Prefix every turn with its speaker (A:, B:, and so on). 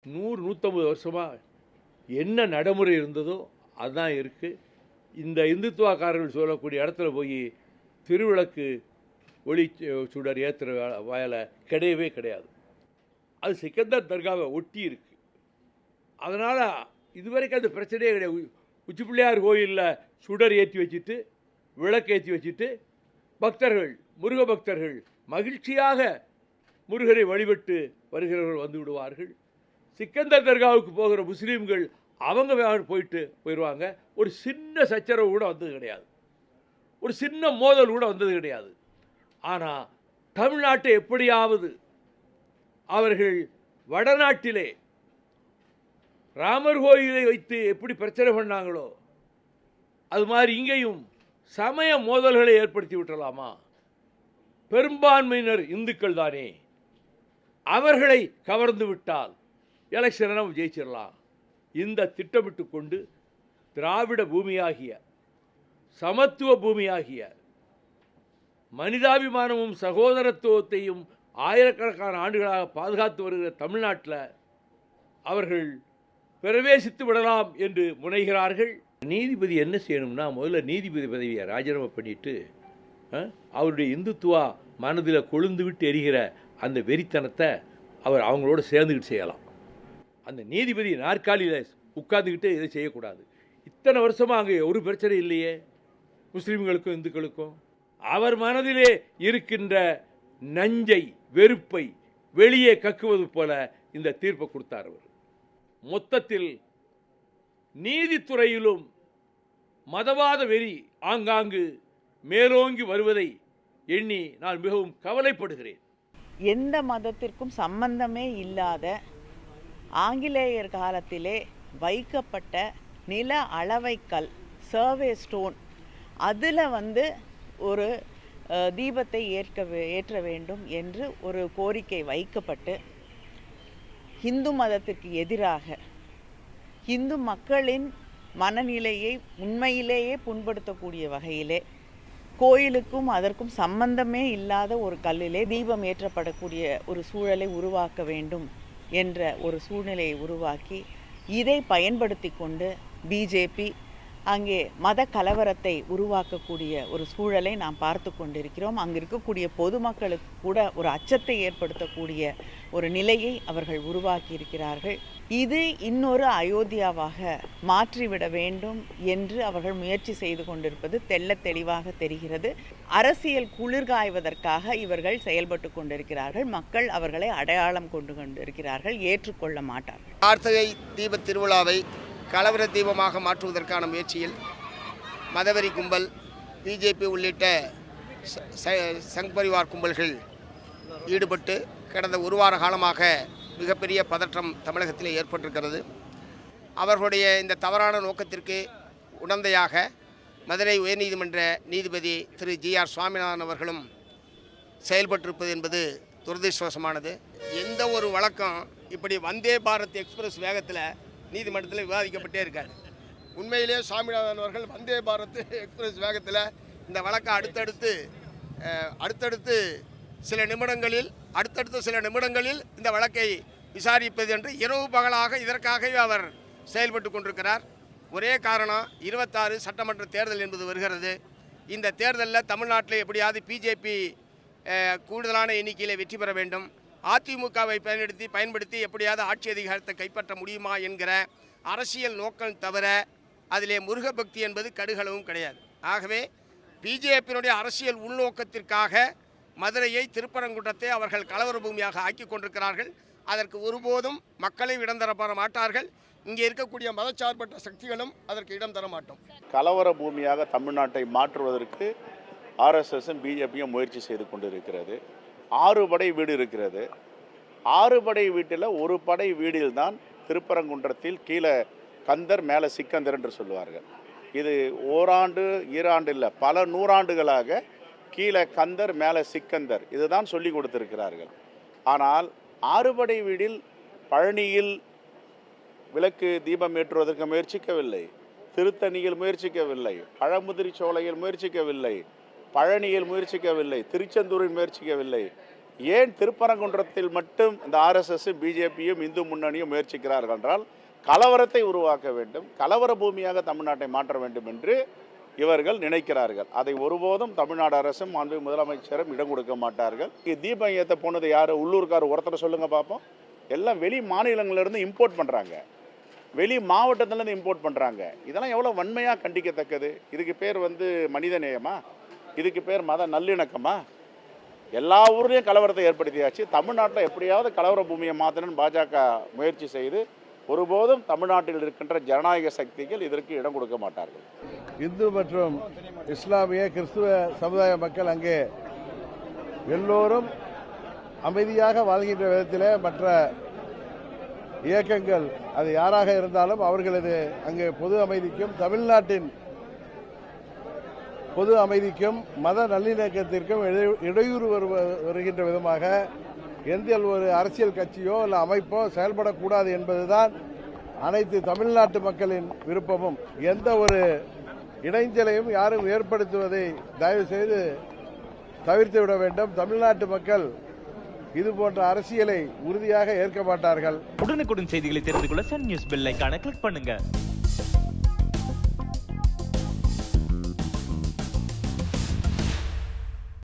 A: 100, 150 வருஷமா என்ன நடைமுறை இருந்ததோ அதுதான் இருக்கு. இந்த இந்துத்துவக்காரர்கள் சொல்லக்கூடிய இடத்துல போய் திருவிளக்கு ஒளி சுடர் ஏத்துற வேலை கிடையவே கிடையாது. அது சிக்கந்தர் தர்காவை ஒட்டி இருக்கு. அதனால் இதுவரைக்கும் அந்த பிரச்சனையே கிடையாது. உச்சி பிள்ளையார் கோயிலில் சுடர் ஏற்றி வச்சுட்டு விளக்கு ஏற்றி வச்சுட்டு பக்தர்கள், முருக பக்தர்கள் மகிழ்ச்சியாக முருகரை வழிபட்டு வருகிறவர்கள் வந்து விடுவார்கள். சிக்கந்தர் தர்காவுக்கு போகிற முஸ்லீம்கள் அவங்க போயிடுவாங்க. ஒரு சின்ன சச்சரவு கூட வந்தது கிடையாது. ஒரு சின்ன மோதல் கூட வந்தது கிடையாது. ஆனால் தமிழ்நாட்டை எப்படியாவது அவர்கள் வடநாட்டிலே ராமர் கோயிலை வைத்து எப்படி பிரச்சனை பண்ணாங்களோ அது மாதிரி இங்கேயும் சமய மோதல்களை ஏற்படுத்தி விட்டலாமா? பெரும்பான்மையினர் இந்துக்கள் தானே, அவர்களை கவர்ந்து விட்டால் எலெக்ஷனை நம்ம ஜெயிச்சிடலாம். இந்த திட்டமிட்டு கொண்டு திராவிட பூமியாகிய, சமத்துவ பூமியாகிய, மனிதாபிமானமும் சகோதரத்துவத்தையும் ஆயிரக்கணக்கான ஆண்டுகளாக பாதுகாத்து வருகிற தமிழ்நாட்டில் அவர்கள் பிரவேசித்து விடலாம் என்று முனைகிறார்கள். நீதிபதி என்ன செய்யணும்னா, முதல்ல நீதிபதி பதவியை ராஜினாமா பண்ணிட்டு அவருடைய இந்துத்துவா மனதில் கொழுந்து விட்டு எரிகிற அந்த வெறித்தனத்தை அவர் அவங்களோட சேர்ந்துக்கிட்டு செய்யலாம். அந்த நீதிபதி நாற்காலியில் உட்கார்ந்துக்கிட்டு இதை செய்யக்கூடாது. இத்தனை வருஷமாக அங்கே ஒரு பிரச்சனை இல்லையே முஸ்லீம்களுக்கும் இந்துக்களுக்கும். அவர் மனதிலே இருக்கின்ற நஞ்சை, வெறுப்பை வெளியே கக்குவது போல இந்த தீர்ப்பை கொடுத்தார். அவர் மொத்தத்தில் நீதித்துறையிலும் மதவாத வெறி ஆங்காங்கு மேலோங்கி வருவதை எண்ணி நான் மிகவும் கவலைப்படுகிறேன்.
B: எந்த மதத்திற்கும் சம்பந்தமே இல்லாத ஆங்கிலேயர் காலத்திலே வைக்கப்பட்ட நில அளவைக்கல், சர்வே ஸ்டோன், அதில் ஒரு தீபத்தை ஏற்ற வேண்டும் என்று ஒரு கோரிக்கை வைக்கப்பட்டு இந்து மதத்திற்கு எதிராக இந்து மக்களின் மனநிலையை உண்மையிலேயே புண்படுத்தக்கூடிய வகையிலே கோயிலுக்கும் அதற்கும் சம்பந்தமே இல்லாத ஒரு கல்லிலே தீபம் ஏற்றப்படக்கூடிய ஒரு சூழலை உருவாக்க வேண்டும் என்ற ஒரு சூழ்நிலையை உருவாக்கி இதை பயன்படுத்தி கொண்டு பிஜேபி அங்கே மத கலவரத்தை உருவாக்கக்கூடிய ஒரு சூழலை நாம் பார்த்து கொண்டிருக்கிறோம். அங்கே இருக்கக்கூடிய பொதுமக்களுக்கு கூட ஒரு அச்சத்தை ஏற்படுத்தக்கூடிய ஒரு நிலையை அவர்கள் உருவாக்கி இருக்கிறார்கள். இது இன்னொரு அயோத்தியாவாக மாற்றிவிட வேண்டும் என்று அவர்கள் முயற்சி செய்து கொண்டிருப்பது தெள்ளத் தெளிவாக தெரிகிறது. அரசியல் குளிர்காய்வதற்காக இவர்கள் செயல்பட்டு கொண்டிருக்கிறார்கள். மக்கள் அவர்களை அடையாளம் கொண்டு கொண்டிருக்கிறார்கள், ஏற்றுக்கொள்ள மாட்டார்கள்.
C: கார்த்திகை தீப திருவிழாவை கலவர தீபமாக மாற்றுவதற்கான முயற்சியில் மதவெறி கும்பல், பிஜேபி உள்ளிட்ட சங் பரிவார் கும்பல்கள் ஈடுபட்டு கடந்த ஒரு வார காலமாக மிகப்பெரிய பதற்றம் தமிழகத்தில் ஏற்பட்டிருக்கிறது. அவர்களுடைய இந்த தவறான நோக்கத்திற்கு உடந்தையாக மதுரை உயர்நீதிமன்ற நீதிபதி திரு ஜி.ஆர். சுவாமிநாதன் அவர்களும் செயல்பட்டிருப்பது என்பது துரதிர்ஷ்டவசமானது. எந்த ஒரு வழக்கம் இப்படி வந்தே பாரத் எக்ஸ்பிரஸ் வேகத்தில் நீதிமன்றத்தில் விவாதிக்கப்பட்டே இருக்காரு. உண்மையிலேயே சுவாமிநாதன் அவர்கள் வந்தே பாரத் எக்ஸ்பிரஸ் வேகத்தில் இந்த வழக்கை அடுத்தடுத்து சில நிமிடங்களில் இந்த வழக்கை விசாரிப்பது என்று இரவு பகலாக இதற்காகவே அவர் செயல்பட்டு கொண்டிருக்கிறார். ஒரே காரணம், 26 சட்டமன்ற தேர்தல் என்பது வருகிறது. இந்த தேர்தலில் தமிழ்நாட்டில் எப்படியாவது பிஜேபி கூடுதலான எண்ணிக்கையில் வெற்றி பெற வேண்டும், அதிமுகவை பயன்படுத்தி எப்படியாவது ஆட்சி அதிகாரத்தை கைப்பற்ற முடியுமா என்கிற அரசியல் நோக்கம் தவிர அதிலே முருக பக்தி என்பது கடுகளவும் கிடையாது. ஆகவே பிஜேபியினுடைய அரசியல் உள்நோக்கத்திற்காக மதுரையை, திருப்பரங்குன்றத்தை அவர்கள் கலவர பூமியாக ஆக்கி கொண்டிருக்கிறார்கள். அதற்கு ஒருபோதும் மக்களை இடம் தர மாட்டார்கள். இங்கே இருக்கக்கூடிய மதச்சார்பற்ற சக்திகளும் அதற்கு இடம் தர மாட்டோம்.
D: கலவர பூமியாக தமிழ்நாட்டை மாற்றுவதற்கு ஆர்எஸ்எஸும் பிஜேபியும் முயற்சி செய்து கொண்டிருக்கிறது. 6 படை வீடு இருக்கிறது. 6 படை வீட்டில் ஒரு படை வீடில் தான் திருப்பரங்குன்றத்தில் கீழே கந்தர், மேலே சிக்கந்தர் என்று சொல்லுவார்கள். இது ஓராண்டு ஈராண்டு இல்லை, பல நூறாண்டுகளாக கீழே கந்தர், மேலே சிக்கந்தர் இதுதான் சொல்லி கொடுத்திருக்கிறார்கள். ஆனால் 6 படை வீடில் பழனியில் விளக்கு தீபம் ஏற்றுவதற்கு முயற்சிக்கவில்லை, திருத்தணியில் முயற்சிக்கவில்லை, பழமுதிரி சோலையில் முயற்சிக்கவில்லை, பழனியில் முயற்சிக்கவில்லை, திருச்செந்தூரில் முயற்சிக்கவில்லை. ஏன் திருப்பரங்குன்றத்தில் மட்டும் இந்த ஆர்எஸ்எஸ் பிஜேபியும் இந்து முன்னணியும் முயற்சிக்கிறார்கள் என்றால் கலவரத்தை உருவாக்க வேண்டும், கலவர பூமியாக தமிழ்நாட்டை மாற்ற வேண்டும் என்று இவர்கள் நினைக்கிறார்கள். அதை ஒருபோதும் தமிழ்நாடு அரசும் மாண்புமிகு முதலமைச்சரும் இடம் கொடுக்க மாட்டார்கள். தீபம் ஏற்ற போனது யார்? உள்ளூர்கார் ஒருத்தர் சொல்லுங்கள் பார்ப்போம். எல்லாம் வெளி மாநிலங்களிலிருந்து இம்போர்ட் பண்ணுறாங்க, வெளி மாவட்டத்திலேருந்து இம்போர்ட் பண்ணுறாங்க. இதெல்லாம் எவ்வளோ வன்மையாக கண்டிக்கத்தக்கது. இதுக்கு பேர் மனித நேயமா? இதுக்கு பேர் மத நல்லிணக்கமா? எல்லா ஊர்லேயும் கலவரத்தை ஏற்படுத்தியாச்சு. தமிழ்நாட்டில் எப்படியாவது கலவர பூமியை மாற்றணும்னு பாஜக முயற்சி செய்து ஒருபோதும் தமிழ்நாட்டில் இருக்கின்ற ஜனநாயக சக்திகள் இதற்கு இடம் கொடுக்க மாட்டார்கள்.
E: இந்து மற்றும் இஸ்லாமிய கிறிஸ்துவ சமுதாய மக்கள் அங்கே எல்லோரும் அமைதியாக வாழ்கின்ற விதத்தில் மற்ற இயக்கங்கள் அது யாராக இருந்தாலும் அவர்களது அங்கே பொது அமைதிக்கும் தமிழ்நாட்டின் பொது அமைதிக்கும் மத நல்லிணக்கத்திற்கும் இடையூறு வருகின்ற விதமாக எந்த ஒரு அரசியல் கட்சியோ இல்லை அமைப்போ செயல்படக்கூடாது என்பதுதான் அனைத்து தமிழ்நாட்டு மக்களின் விருப்பமும். எந்த ஒரு இடைஞ்சலையும் யாரும் ஏற்படுத்துவதை தயவு செய்து தவிர்த்து விட வேண்டும். தமிழ்நாட்டு மக்கள் இது போன்ற அரசியலை உறுதியாக ஏற்க மாட்டார்கள்.
F: உடனுக்குடன் செய்திகளை தெரிந்து கொள்ள சன் நியூஸ் பெல் ஐகானை கிளிக் பண்ணுங்க.